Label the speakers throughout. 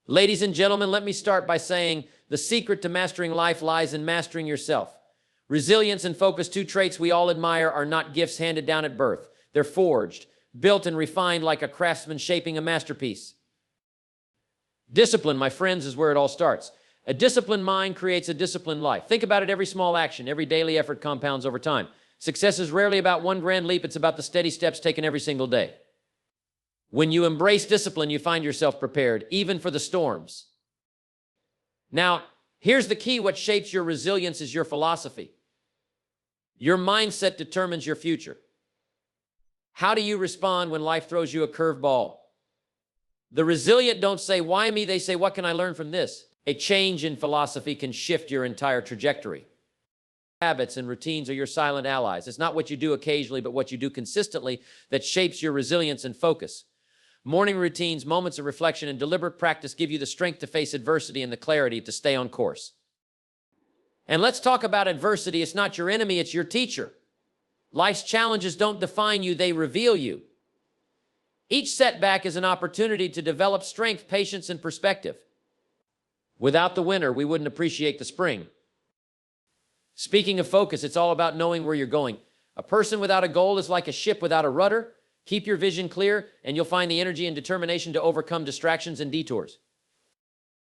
Speaker 1: Ladies and gentlemen, let me start by saying the secret to mastering life lies in mastering yourself. Resilience and focus, two traits we all admire, are not gifts handed down at birth. They're forged, built and refined like a craftsman shaping a masterpiece. Discipline, my friends, is where it all starts. A disciplined mind creates a disciplined life. Think about it. Every small action, every daily effort compounds over time. Success is rarely about one grand leap. It's about the steady steps taken every single day. When you embrace discipline, you find yourself prepared, even for the storms. Now, here's the key. What shapes your resilience is your philosophy. Your mindset determines your future. How do you respond when life throws you a curveball? The resilient don't say, why me? They say, what can I learn from this? A change in philosophy can shift your entire trajectory. Habits and routines are your silent allies. It's not what you do occasionally, but what you do consistently that shapes your resilience and focus. Morning routines, moments of reflection, and deliberate practice give you the strength to face adversity and the clarity to stay on course. And let's talk about adversity. It's not your enemy, it's your teacher. Life's challenges don't define you, they reveal you. Each setback is an opportunity to develop strength, patience, and perspective. Without the winter, we wouldn't appreciate the spring. Speaking of focus, it's all about knowing where you're going. A person without a goal is like a ship without a rudder. Keep your vision clear, and you'll find the energy and determination to overcome distractions and detours.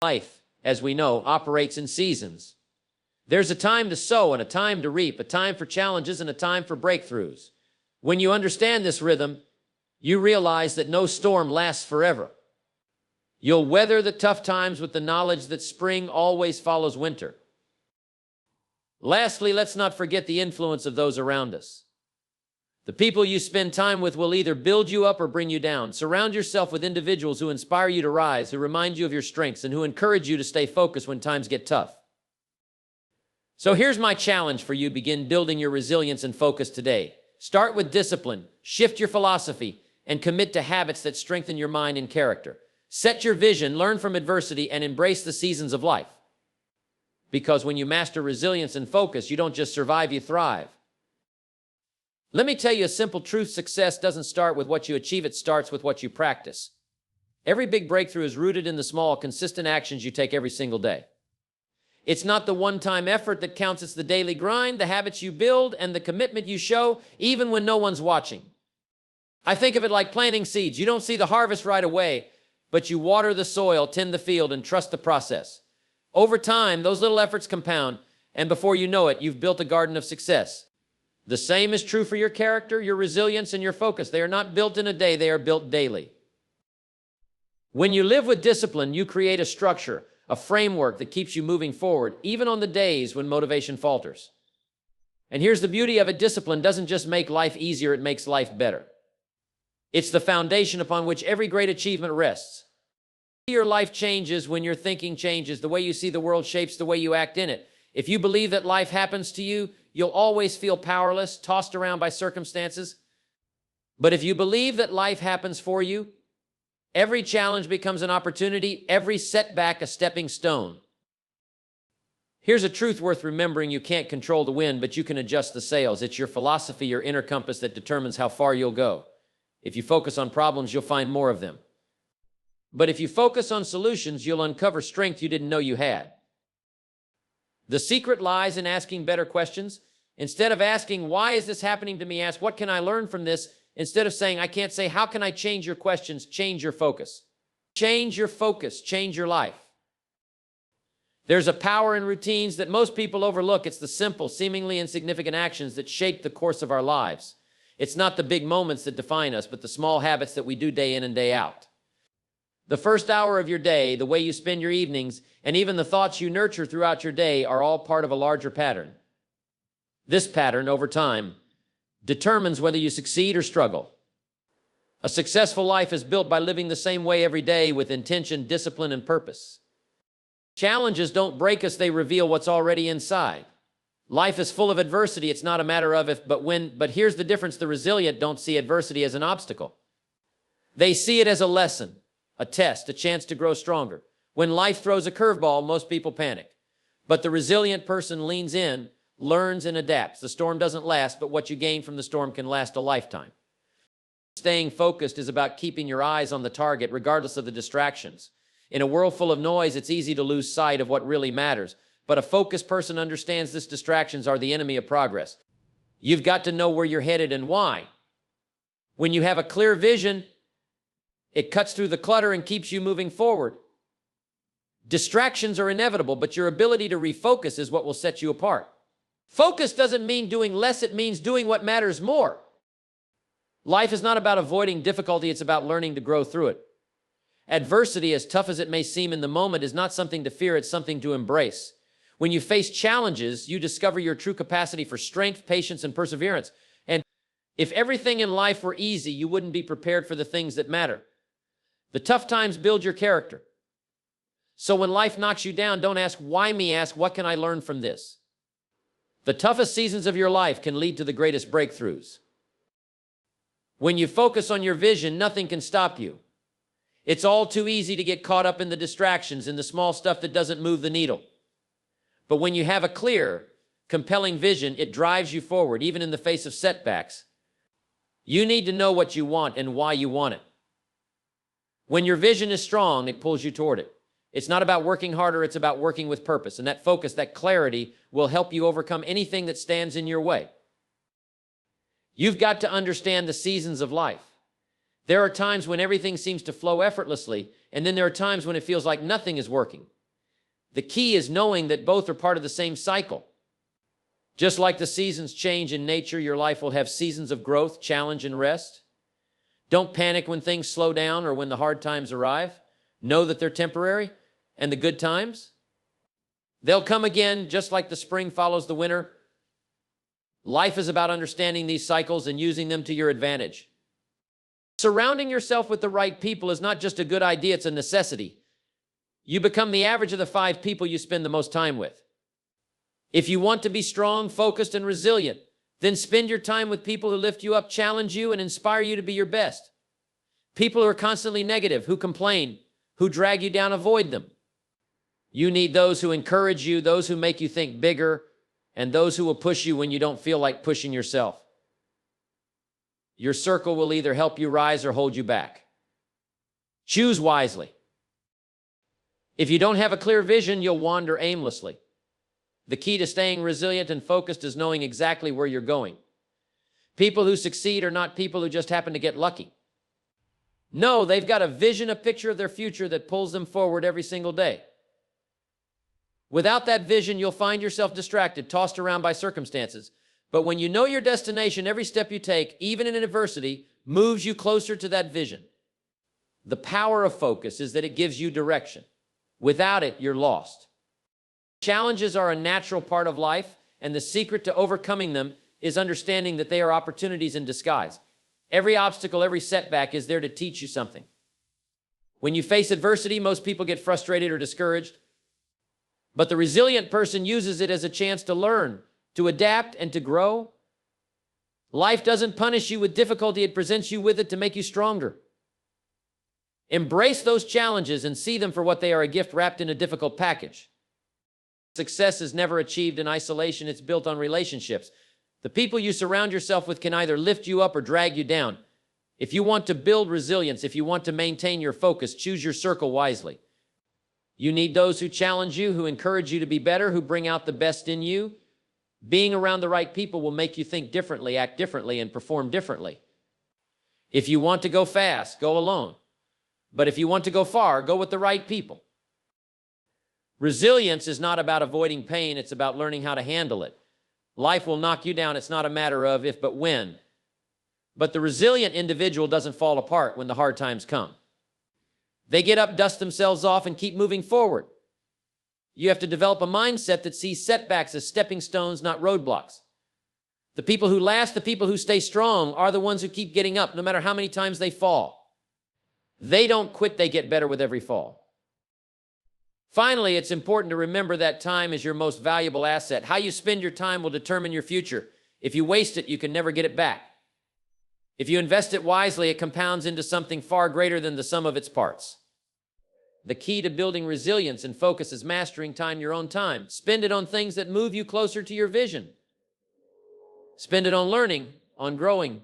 Speaker 1: Life, as we know, operates in seasons. There's a time to sow and a time to reap, a time for challenges and a time for breakthroughs. When you understand this rhythm, you realize that no storm lasts forever. You'll weather the tough times with the knowledge that spring always follows winter. Lastly, let's not forget the influence of those around us. The people you spend time with will either build you up or bring you down. Surround yourself with individuals who inspire you to rise, who remind you of your strengths, and who encourage you to stay focused when times get tough. So here's my challenge for you. Begin building your resilience and focus today. Start with discipline, shift your philosophy, and commit to habits that strengthen your mind and character. Set your vision, learn from adversity, and embrace the seasons of life. Because when you master resilience and focus, you don't just survive, you thrive. Let me tell you a simple truth. Success doesn't start with what you achieve, it starts with what you practice. Every big breakthrough is rooted in the small, consistent actions you take every single day. It's not the one-time effort that counts, it's the daily grind, the habits you build, and the commitment you show, even when no one's watching. I think of it like planting seeds. You don't see the harvest right away, but you water the soil, tend the field, and trust the process. Over time, those little efforts compound, and before you know it, you've built a garden of success. The same is true for your character, your resilience, and your focus. They are not built in a day, they are built daily. When you live with discipline, you create a structure, a framework that keeps you moving forward, even on the days when motivation falters. And here's the beauty of it. Discipline doesn't just make life easier, it makes life better. It's the foundation upon which every great achievement rests. Your life changes when your thinking changes. The way you see the world shapes the way you act in it. If you believe that life happens to you, you'll always feel powerless, tossed around by circumstances. But if you believe that life happens for you, every challenge becomes an opportunity, every setback a stepping stone. Here's a truth worth remembering. You can't control the wind, but you can adjust the sails. It's your philosophy, your inner compass, that determines how far you'll go. If you focus on problems, you'll find more of them. But if you focus on solutions, you'll uncover strength you didn't know you had. The secret lies in asking better questions. Instead of asking, why is this happening to me? Ask, what can I learn from this? Instead of saying, I can't say, how can I change your questions? Change your focus. Change your focus. Change your life. There's a power in routines that most people overlook. It's the simple, seemingly insignificant actions that shape the course of our lives. It's not the big moments that define us, but the small habits that we do day in and day out. The first hour of your day, the way you spend your evenings, and even the thoughts you nurture throughout your day are all part of a larger pattern. This pattern, over time, determines whether you succeed or struggle. A successful life is built by living the same way every day with intention, discipline, and purpose. Challenges don't break us, they reveal what's already inside. Life is full of adversity. It's not a matter of if, but when. But here's the difference. The resilient don't see adversity as an obstacle. They see it as a lesson, a test, a chance to grow stronger. When life throws a curveball, most people panic. But the resilient person leans in, learns, and adapts. The storm doesn't last, but what you gain from the storm can last a lifetime. Staying focused is about keeping your eyes on the target regardless of the distractions. In a world full of noise, it's easy to lose sight of what really matters. But a focused person understands that distractions are the enemy of progress. You've got to know where you're headed and why. When you have a clear vision, it cuts through the clutter and keeps you moving forward. Distractions are inevitable, but your ability to refocus is what will set you apart. Focus doesn't mean doing less, it means doing what matters more. Life is not about avoiding difficulty, it's about learning to grow through it. Adversity, as tough as it may seem in the moment, is not something to fear, it's something to embrace. When you face challenges, you discover your true capacity for strength, patience, and perseverance. And if everything in life were easy, you wouldn't be prepared for the things that matter. The tough times build your character. So when life knocks you down, don't ask, why me? Ask, what can I learn from this? The toughest seasons of your life can lead to the greatest breakthroughs. When you focus on your vision, nothing can stop you. It's all too easy to get caught up in the distractions, in the small stuff that doesn't move the needle. But when you have a clear, compelling vision, it drives you forward, even in the face of setbacks. You need to know what you want and why you want it. When your vision is strong, it pulls you toward it. It's not about working harder, it's about working with purpose. And that focus, that clarity, will help you overcome anything that stands in your way. You've got to understand the seasons of life. There are times when everything seems to flow effortlessly, and then there are times when it feels like nothing is working. The key is knowing that both are part of the same cycle. Just like the seasons change in nature, your life will have seasons of growth, challenge, and rest. Don't panic when things slow down or when the hard times arrive. Know that they're temporary, and the good times, they'll come again, just like the spring follows the winter. Life is about understanding these cycles and using them to your advantage. Surrounding yourself with the right people is not just a good idea, it's a necessity. You become the average of the 5 people you spend the most time with. If you want to be strong, focused, and resilient, then spend your time with people who lift you up, challenge you, and inspire you to be your best. People who are constantly negative, who complain, who drag you down, avoid them. You need those who encourage you, those who make you think bigger, and those who will push you when you don't feel like pushing yourself. Your circle will either help you rise or hold you back. Choose wisely. If you don't have a clear vision, you'll wander aimlessly. The key to staying resilient and focused is knowing exactly where you're going. People who succeed are not people who just happen to get lucky. No, they've got a vision, a picture of their future that pulls them forward every single day. Without that vision, you'll find yourself distracted, tossed around by circumstances. But when you know your destination, every step you take, even in adversity, moves you closer to that vision. The power of focus is that it gives you direction. Without it, you're lost. Challenges are a natural part of life, and the secret to overcoming them is understanding that they are opportunities in disguise. Every obstacle, every setback is there to teach you something. When you face adversity, most people get frustrated or discouraged. But the resilient person uses it as a chance to learn, to adapt, and to grow. Life doesn't punish you with difficulty, it presents you with it to make you stronger. Embrace those challenges and see them for what they are, a gift wrapped in a difficult package. Success is never achieved in isolation, it's built on relationships. The people you surround yourself with can either lift you up or drag you down. If you want to build resilience, if you want to maintain your focus, choose your circle wisely. You need those who challenge you, who encourage you to be better, who bring out the best in you. Being around the right people will make you think differently, act differently, and perform differently. If you want to go fast, go alone. But if you want to go far, go with the right people. Resilience is not about avoiding pain, it's about learning how to handle it. Life will knock you down, it's not a matter of if but when. But the resilient individual doesn't fall apart when the hard times come. They get up, dust themselves off, and keep moving forward. You have to develop a mindset that sees setbacks as stepping stones, not roadblocks. The people who last, the people who stay strong, are the ones who keep getting up no matter how many times they fall. They don't quit, they get better with every fall. Finally, it's important to remember that time is your most valuable asset. How you spend your time will determine your future. If you waste it, you can never get it back. If you invest it wisely, it compounds into something far greater than the sum of its parts. The key to building resilience and focus is mastering time, your own time. Spend it on things that move you closer to your vision. Spend it on learning, on growing,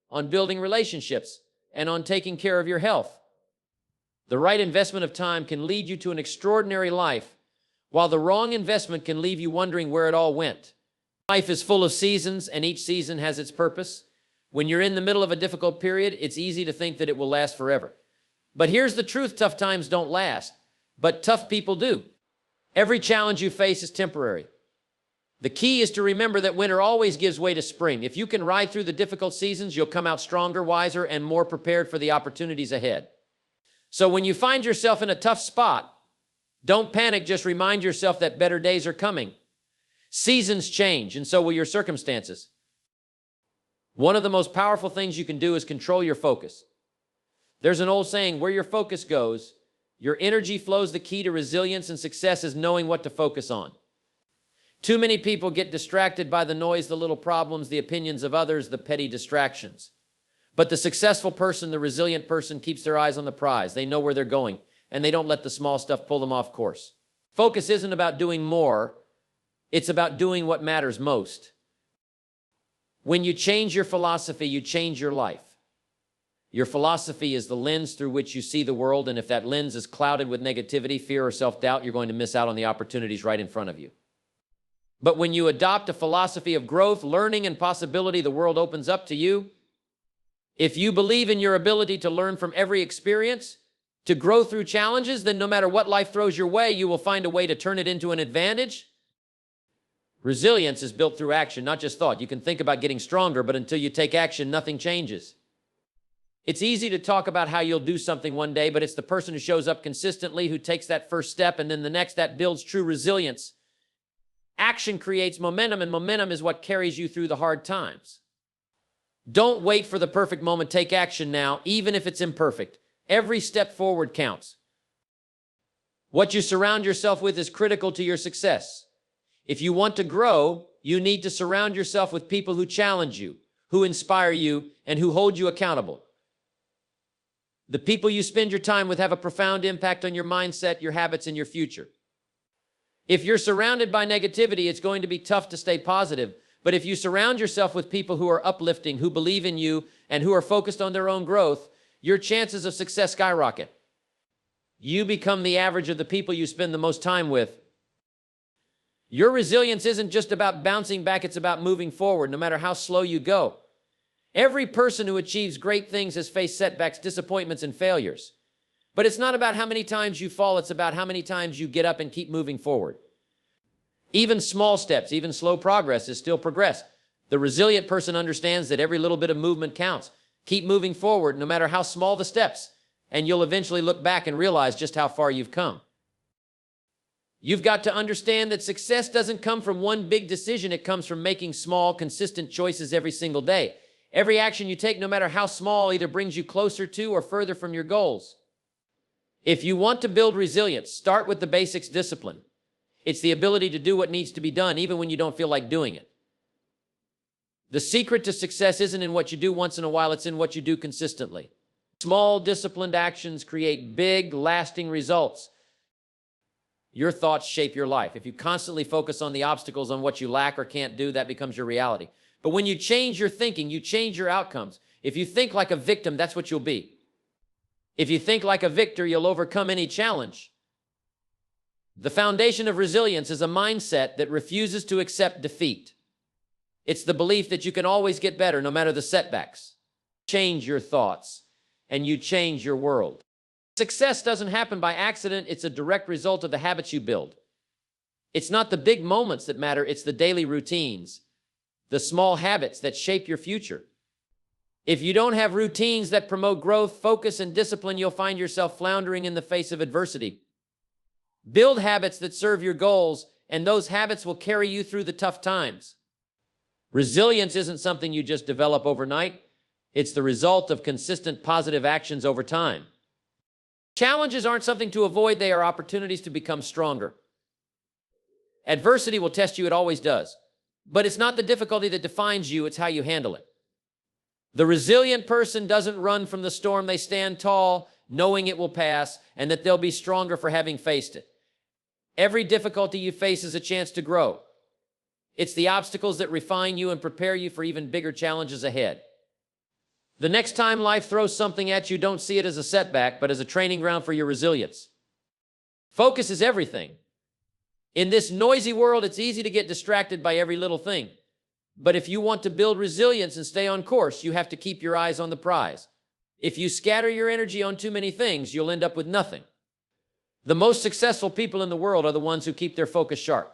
Speaker 1: on building relationships, and on taking care of your health. The right investment of time can lead you to an extraordinary life, while the wrong investment can leave you wondering where it all went. Life is full of seasons, and each season has its purpose. When you're in the middle of a difficult period, it's easy to think that it will last forever. But here's the truth: tough times don't last, but tough people do. Every challenge you face is temporary. The key is to remember that winter always gives way to spring. If you can ride through the difficult seasons, you'll come out stronger, wiser, and more prepared for the opportunities ahead. So when you find yourself in a tough spot, don't panic, just remind yourself that better days are coming. Seasons change, and so will your circumstances. One of the most powerful things you can do is control your focus. There's an old saying, where your focus goes, your energy flows. The key to resilience and success is knowing what to focus on. Too many people get distracted by the noise, the little problems, the opinions of others, the petty distractions. But the successful person, the resilient person, keeps their eyes on the prize. They know where they're going, and they don't let the small stuff pull them off course. Focus isn't about doing more. It's about doing what matters most. When you change your philosophy, you change your life. Your philosophy is the lens through which you see the world, and if that lens is clouded with negativity, fear, or self-doubt, you're going to miss out on the opportunities right in front of you. But when you adopt a philosophy of growth, learning, and possibility, the world opens up to you. If you believe in your ability to learn from every experience, to grow through challenges, then no matter what life throws your way, you will find a way to turn it into an advantage. Resilience is built through action, not just thought. You can think about getting stronger, but until you take action, nothing changes. It's easy to talk about how you'll do something one day, but it's the person who shows up consistently, who takes that first step, and then the next, that builds true resilience. Action creates momentum, and momentum is what carries you through the hard times. Don't wait for the perfect moment. Take action now, even if it's imperfect. Every step forward counts. What you surround yourself with is critical to your success. If you want to grow, you need to surround yourself with people who challenge you, who inspire you, and who hold you accountable. The people you spend your time with have a profound impact on your mindset, your habits, and your future. If you're surrounded by negativity, it's going to be tough to stay positive. But if you surround yourself with people who are uplifting, who believe in you, and who are focused on their own growth, your chances of success skyrocket. You become the average of the people you spend the most time with. Your resilience isn't just about bouncing back, it's about moving forward, no matter how slow you go. Every person who achieves great things has faced setbacks, disappointments, and failures. But it's not about how many times you fall, it's about how many times you get up and keep moving forward. Even small steps, even slow progress is still progress. The resilient person understands that every little bit of movement counts. Keep moving forward, no matter how small the steps, and you'll eventually look back and realize just how far you've come. You've got to understand that success doesn't come from one big decision. It comes from making small, consistent choices every single day. Every action you take, no matter how small, either brings you closer to or further from your goals. If you want to build resilience, start with the basics: discipline. It's the ability to do what needs to be done, even when you don't feel like doing it. The secret to success isn't in what you do once in a while, it's in what you do consistently. Small, disciplined actions create big, lasting results. Your thoughts shape your life. If you constantly focus on the obstacles, on what you lack or can't do, that becomes your reality. But when you change your thinking, you change your outcomes. If you think like a victim, that's what you'll be. If you think like a victor, you'll overcome any challenge. The foundation of resilience is a mindset that refuses to accept defeat. It's the belief that you can always get better, no matter the setbacks. Change your thoughts, and you change your world. Success doesn't happen by accident. It's a direct result of the habits you build. It's not the big moments that matter. It's the daily routines, the small habits that shape your future. If you don't have routines that promote growth, focus, and discipline, you'll find yourself floundering in the face of adversity. Build habits that serve your goals, and those habits will carry you through the tough times. Resilience isn't something you just develop overnight. It's the result of consistent positive actions over time. Challenges aren't something to avoid. They are opportunities to become stronger. Adversity will test you. It always does. But it's not the difficulty that defines you. It's how you handle it. The resilient person doesn't run from the storm. They stand tall, knowing it will pass, and that they'll be stronger for having faced it. Every difficulty you face is a chance to grow. It's the obstacles that refine you and prepare you for even bigger challenges ahead. The next time life throws something at you, don't see it as a setback, but as a training ground for your resilience. Focus is everything. In this noisy world, it's easy to get distracted by every little thing. But if you want to build resilience and stay on course, you have to keep your eyes on the prize. If you scatter your energy on too many things, you'll end up with nothing. The most successful people in the world are the ones who keep their focus sharp.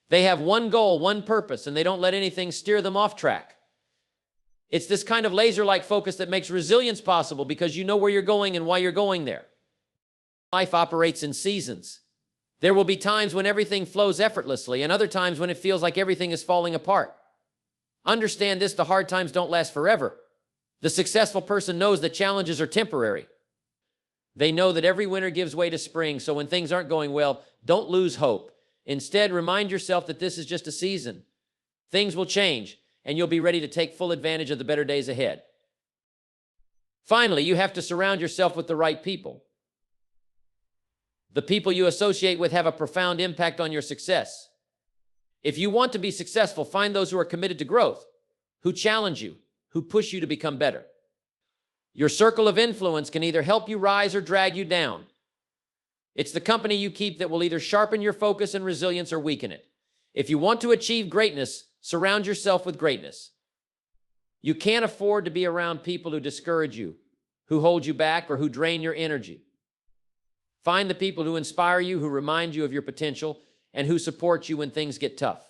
Speaker 1: They have one goal, one purpose, and they don't let anything steer them off track. It's this kind of laser-like focus that makes resilience possible because you know where you're going and why you're going there. Life operates in seasons. There will be times when everything flows effortlessly and other times when it feels like everything is falling apart. Understand this, the hard times don't last forever. The successful person knows that challenges are temporary. They know that every winter gives way to spring, so when things aren't going well, don't lose hope. Instead, remind yourself that this is just a season. Things will change, and you'll be ready to take full advantage of the better days ahead. Finally, you have to surround yourself with the right people. The people you associate with have a profound impact on your success. If you want to be successful, find those who are committed to growth, who challenge you, who push you to become better. Your circle of influence can either help you rise or drag you down. It's the company you keep that will either sharpen your focus and resilience or weaken it. If you want to achieve greatness, surround yourself with greatness. You can't afford to be around people who discourage you, who hold you back, or who drain your energy. Find the people who inspire you, who remind you of your potential, and who support you when things get tough.